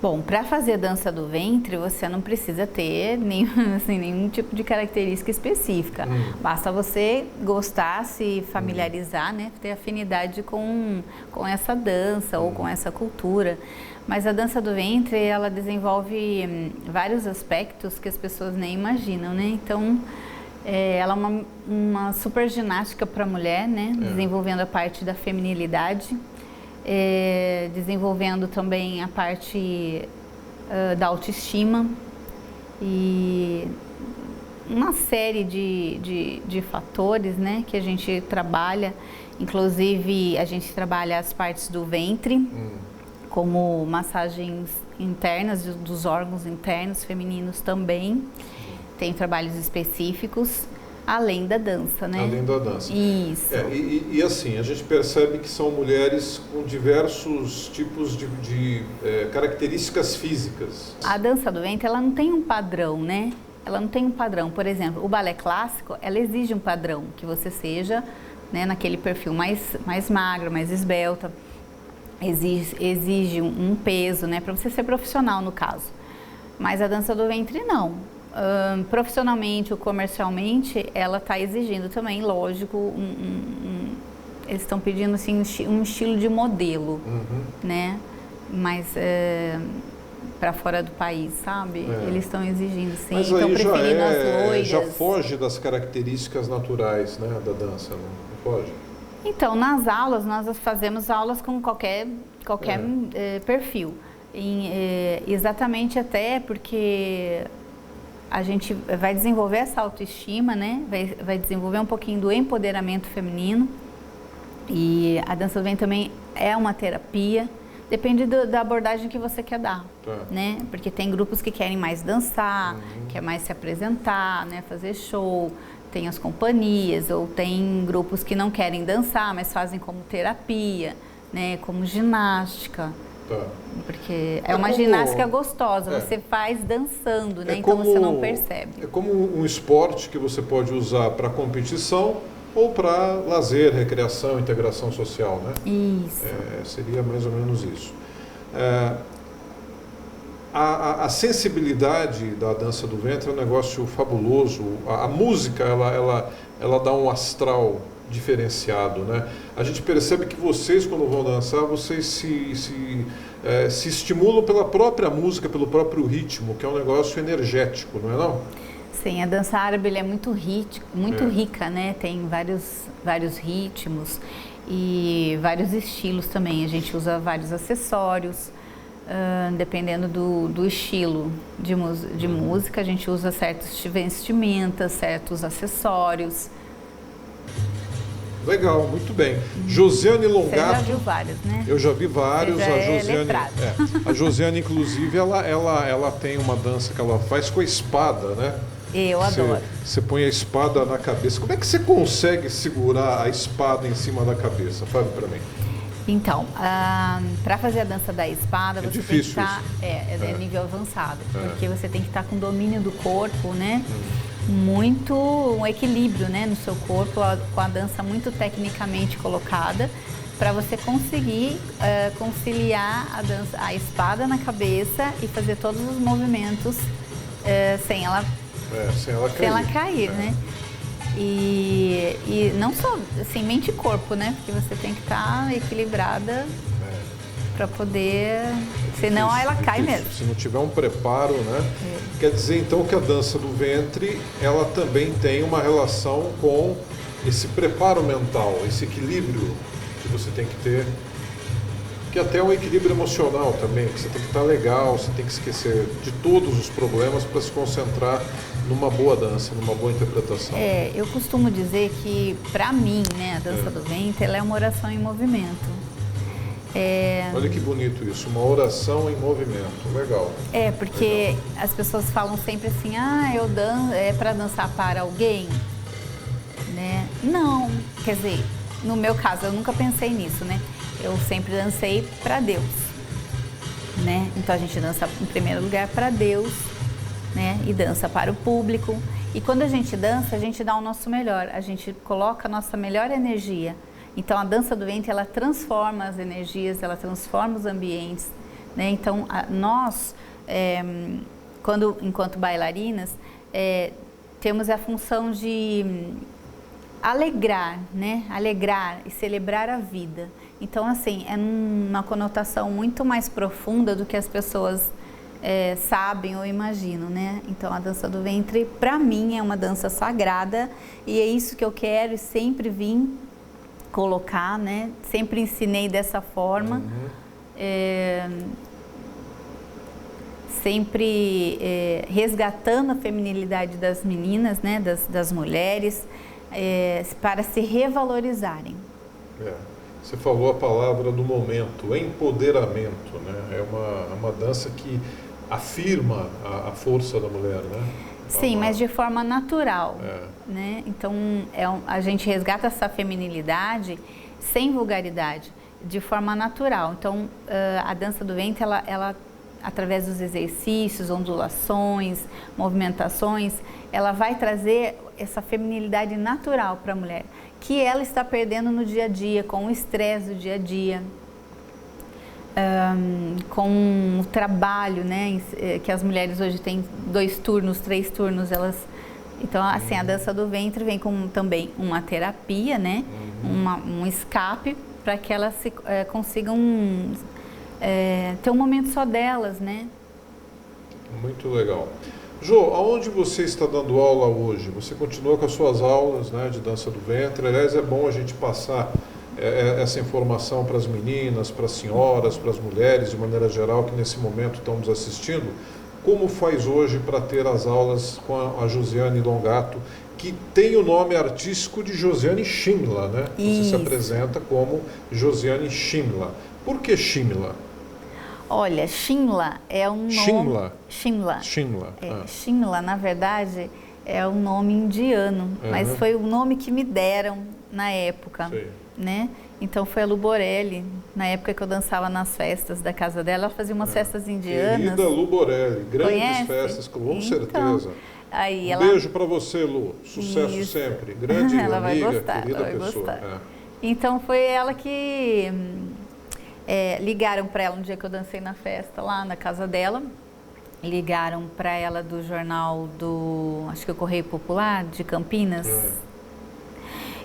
Bom, para fazer dança do ventre, você não precisa ter nenhum tipo de característica específica. Basta você gostar, se familiarizar, né? Ter afinidade com essa dança ou com essa cultura. Mas a dança do ventre, ela desenvolve vários aspectos que as pessoas nem imaginam, né? Então, ela é uma super ginástica para a mulher, né? Desenvolvendo a parte da feminilidade. Desenvolvendo também a parte da autoestima e uma série de fatores, né, que a gente trabalha. Inclusive a gente trabalha as partes do ventre, como massagens internas dos órgãos internos femininos também. Tem trabalhos específicos. Além da dança, né? Além da dança. Isso. E assim, a gente percebe que são mulheres com diversos tipos de características físicas. A dança do ventre, ela não tem um padrão, né? Ela não tem um padrão. Por exemplo, o balé clássico, ela exige um padrão, que você seja, né, naquele perfil mais magro, mais esbelta. Exige um peso, né, para você ser profissional, no caso. Mas a dança do ventre, não. Profissionalmente ou comercialmente, ela está exigindo também, lógico, eles estão pedindo assim, um estilo de modelo, né? Mas para fora do país, sabe? É. Eles estão exigindo, sim, Mas estão aí preferindo as loiras. já foge das características naturais, né, da dança, não foge? Então, nas aulas, nós fazemos aulas com qualquer perfil. Exatamente até porque a gente vai desenvolver essa autoestima, né? Vai desenvolver um pouquinho do empoderamento feminino. E a dança do ventre também é uma terapia. Depende da abordagem que você quer dar, né? Porque tem grupos que querem mais dançar, quer mais se apresentar, né? Fazer show. Tem as companhias, ou tem grupos que não querem dançar, mas fazem como terapia, né? Como ginástica. Porque é uma ginástica gostosa, você faz dançando, né? Então você não percebe. É como um esporte que você pode usar para competição ou para lazer, recreação, integração social, né? Isso. Seria mais ou menos isso. A sensibilidade da dança do ventre é um negócio fabuloso. A música, ela dá um astral diferenciado, né? A gente percebe que vocês, quando vão dançar, vocês se estimulam pela própria música, pelo próprio ritmo, que é um negócio energético, não é não? Sim, a dança árabe é muito rica, né? Tem vários ritmos e vários estilos também. A gente usa vários acessórios, dependendo do estilo de música, a gente usa certas vestimentas, certos acessórios. Legal, muito bem. Josiane Longato. Você já viu vários, né? Eu já vi vários. Você já A Josiane, inclusive, ela tem uma dança que ela faz com a espada, né? Eu adoro. Você põe a espada na cabeça. Como é que você consegue segurar a espada em cima da cabeça? Fale para mim. Então, para fazer a dança da espada, você tem que estar nível avançado, porque você tem que estar com domínio do corpo, né? Um equilíbrio, né, no seu corpo, com a dança muito tecnicamente colocada, para você conseguir conciliar a espada na cabeça e fazer todos os movimentos sem ela cair, né? E não só assim, mente e corpo, né? Porque você tem que estar equilibrada para poder, senão ela cai mesmo. Se não tiver um preparo, né? Quer dizer então que a dança do ventre, ela também tem uma relação com esse preparo mental, esse equilíbrio que você tem que ter, que até é um equilíbrio emocional também, que você tem que estar legal, você tem que esquecer de todos os problemas para se concentrar numa boa dança, numa boa interpretação. Eu costumo dizer que, para mim, né, a dança do ventre, ela é uma oração em movimento. Olha que bonito isso, uma oração em movimento, legal. Porque as pessoas falam sempre assim, eu danço, para dançar para alguém, né? Não, quer dizer, no meu caso, eu nunca pensei nisso, né? Eu sempre dancei para Deus, né? Então a gente dança em primeiro lugar para Deus, né? E dança para o público. E quando a gente dança, a gente dá o nosso melhor, a gente coloca a nossa melhor energia. Então a dança do ventre, ela transforma as energias, ela transforma os ambientes, né? Então nós, enquanto bailarinas, temos a função de alegrar, né? Alegrar e celebrar a vida. Então, assim, é uma conotação muito mais profunda do que as pessoas sabem ou imaginam, né? Então, a dança do ventre, para mim, é uma dança sagrada e é isso que eu quero e sempre vim colocar, né? Sempre ensinei dessa forma. Sempre resgatando a feminilidade das meninas, né? Das mulheres, para se revalorizarem. Você falou a palavra do momento, empoderamento, né? É uma dança que afirma a força da mulher, né? Sim, mas de forma natural, né? Então, a gente resgata essa feminilidade sem vulgaridade, de forma natural. Então, a dança do ventre, ela através dos exercícios, ondulações, movimentações, ela vai trazer essa feminilidade natural para a mulher, que ela está perdendo no dia a dia, com o estresse do dia a dia, com o trabalho, né, que as mulheres hoje têm 2 turnos, 3 turnos, então assim, a dança do ventre vem com também uma terapia, né, um escape para que elas consigam ter um momento só delas, né, Muito legal. Jô, aonde você está dando aula hoje? Você continua com as suas aulas, né, de dança do ventre? Aliás, é bom a gente passar essa informação para as meninas, para as senhoras, para as mulheres, de maneira geral, que nesse momento estão nos assistindo. Como faz hoje para ter as aulas com a Josiane Longato, que tem o nome artístico de Josiane Shimla, né? Você se apresenta como Josiane Shimla. Por que Shimla? Olha, Shimla é um nome... Shimla? Shimla. Shimla. Shimla, na verdade, é um nome indiano, mas foi o nome que me deram na época, né? Então foi a Lu Borelli, na época que eu dançava nas festas da casa dela, ela fazia umas festas indianas. Querida Lu Borelli, grandes Conhece? festas, com Então, certeza. Aí Beijo para você, Lu. Sucesso sempre. Grande ela amiga, vai gostar, querida ela vai pessoa. gostar. Então foi ela que ligaram para ela um dia que eu dancei na festa lá na casa dela. Ligaram para ela do jornal acho que o Correio Popular de Campinas.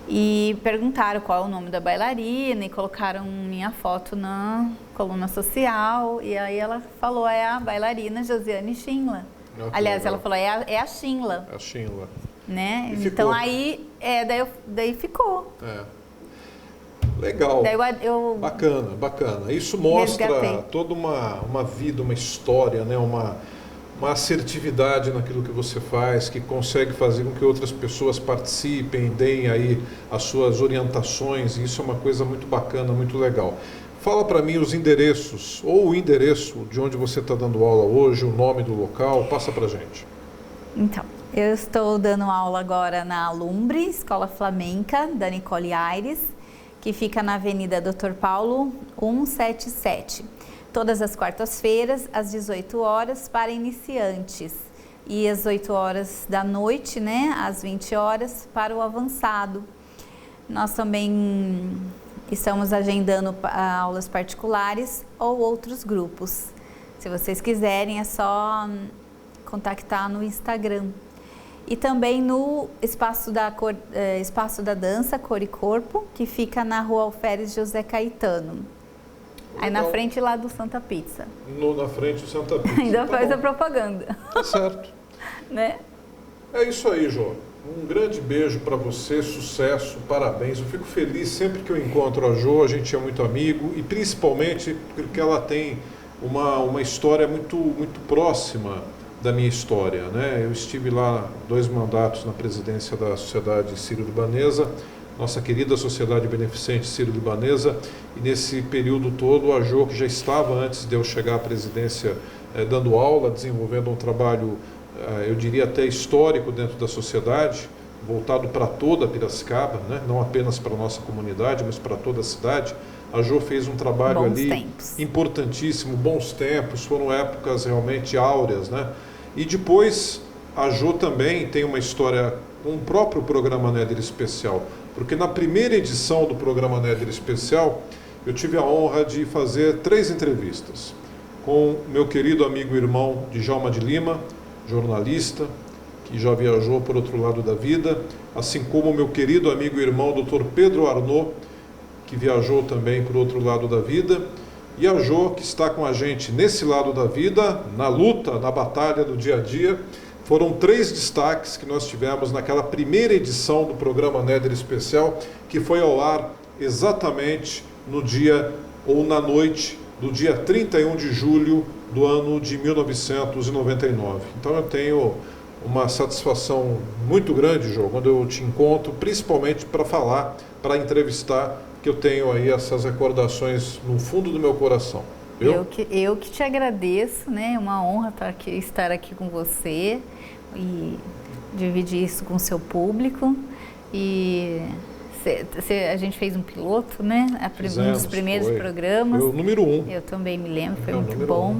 E perguntaram qual é o nome da bailarina e colocaram minha foto na coluna social. E aí ela falou, é a bailarina Josiane Shimla. Aliás, legal. Ela falou, é a Shimla. A Shimla. Né? Então aí, daí ficou. Legal. Daí eu Bacana. Isso mostra resgatei. toda uma vida, uma história, né? Uma assertividade naquilo que você faz, que consegue fazer com que outras pessoas participem, deem aí as suas orientações, e isso é uma coisa muito bacana, muito legal. Fala para mim os endereços, ou o endereço de onde você está dando aula hoje, o nome do local, passa para gente. Então, eu estou dando aula agora na Alumbre, Escola Flamenca, da Nicole Aires, que fica na Avenida Dr. Paulo 177. Todas as quartas-feiras, às 18 horas, para iniciantes. E às 8 horas da noite, né, às 20 horas, para o avançado. Nós também estamos agendando aulas particulares ou outros grupos. Se vocês quiserem, é só contactar no Instagram. E também no Espaço da Dança Cor e Corpo, que fica na Rua Alferes José Caetano. Aí na frente lá do Santa Pizza. Na frente do Santa Pizza. Ainda faz a propaganda. Tá certo. Né? É isso aí, Jô. Um grande beijo para você, sucesso, parabéns. Eu fico feliz sempre que eu encontro a Jô, a gente é muito amigo, e principalmente porque ela tem uma história muito próxima da minha história, né? Eu estive lá 2 mandatos na presidência da Sociedade Sírio-Libanesa, nossa querida Sociedade Beneficente Sírio-Libanesa, e nesse período todo a Jô, que já estava antes de eu chegar à presidência dando aula, desenvolvendo um trabalho, eu diria até histórico dentro da sociedade, voltado para toda Piracicaba, né? Não apenas para a nossa comunidade, mas para toda a cidade. A Jô fez um trabalho importantíssimo, bons tempos, foram épocas realmente áureas, né? E depois a Jô também tem uma história, um próprio programa Néder Especial, porque na primeira edição do programa Néder Especial eu tive a honra de fazer 3 entrevistas com meu querido amigo e irmão Djalma de Lima, jornalista, que já viajou por outro lado da vida, assim como meu querido amigo e irmão Dr. Pedro Arnaud, que viajou também por outro lado da vida, e a Jô, que está com a gente nesse lado da vida, na luta, na batalha do dia a dia. Foram 3 destaques que nós tivemos naquela primeira edição do programa Néder Especial, que foi ao ar exatamente no dia ou na noite do dia 31 de julho do ano de 1999. Então eu tenho uma satisfação muito grande, Jô, quando eu te encontro, principalmente para falar, para entrevistar, que eu tenho aí essas recordações no fundo do meu coração. Eu que te agradeço, né? É uma honra estar aqui com você e dividir isso com o seu público. E a gente fez um piloto, né? Um dos primeiros programas. Foi o número 1. Eu também me lembro, foi muito bom.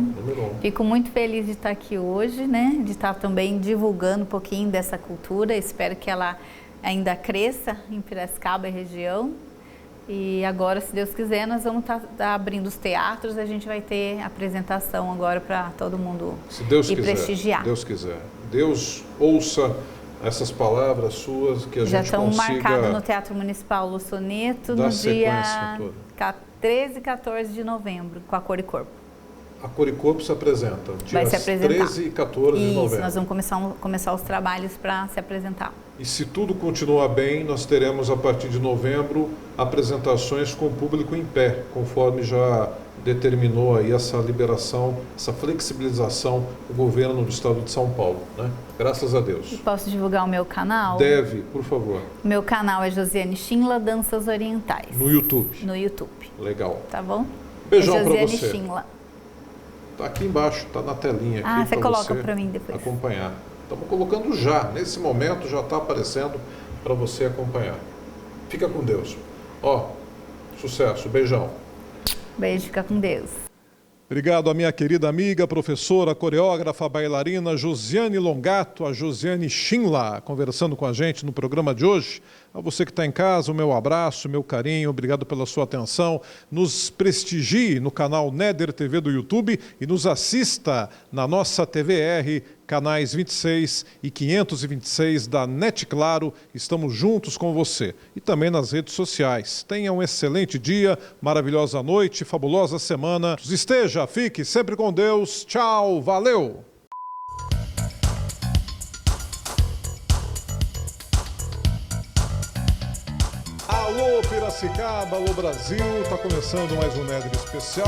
Fico muito feliz de estar aqui hoje, né? De estar também divulgando um pouquinho dessa cultura. Espero que ela ainda cresça em Piracicaba e região. E agora, se Deus quiser, nós vamos estar abrindo os teatros, a gente vai ter apresentação agora para todo mundo ir prestigiar. Se Deus quiser. Deus ouça essas palavras suas, que a já gente consiga... Já estão marcados no Teatro Municipal Lu Soneto, no dia 13 e 14 de novembro, com a Cor e Corpo. A Coricorpo se apresenta Vai se dias apresentar. 13 e 14 de Isso, novembro. nós vamos começar os trabalhos para se apresentar. E se tudo continuar bem, nós teremos a partir de novembro apresentações com o público em pé, conforme já determinou aí essa liberação, essa flexibilização do governo do estado de São Paulo, né? Graças a Deus. E posso divulgar o meu canal? Deve, por favor. Meu canal é Josiane Schindler Danças Orientais. No YouTube. No YouTube, Legal. tá bom? Beijão é pra Josiane você. Schindler. Tá aqui embaixo, tá na telinha aqui. Ah, você pra coloca para mim depois. acompanhar. Estamos colocando já, nesse momento já está aparecendo para você acompanhar. Fica com Deus. Ó, sucesso, beijão. Beijo, fica com Deus. Obrigado à minha querida amiga, professora, coreógrafa, bailarina Josiane Longato, a Josiane Schindler, conversando com a gente no programa de hoje. A você que está em casa, o meu abraço, o meu carinho, obrigado pela sua atenção. Nos prestigie no canal Neder TV do YouTube e nos assista na nossa TVR, canais 26 e 526 da NET Claro. Estamos juntos com você. E também nas redes sociais. Tenha um excelente dia, maravilhosa noite, fabulosa semana. Esteja, fique sempre com Deus. Tchau, valeu! Alô Piracicaba, alô Brasil, está começando mais um Neder especial.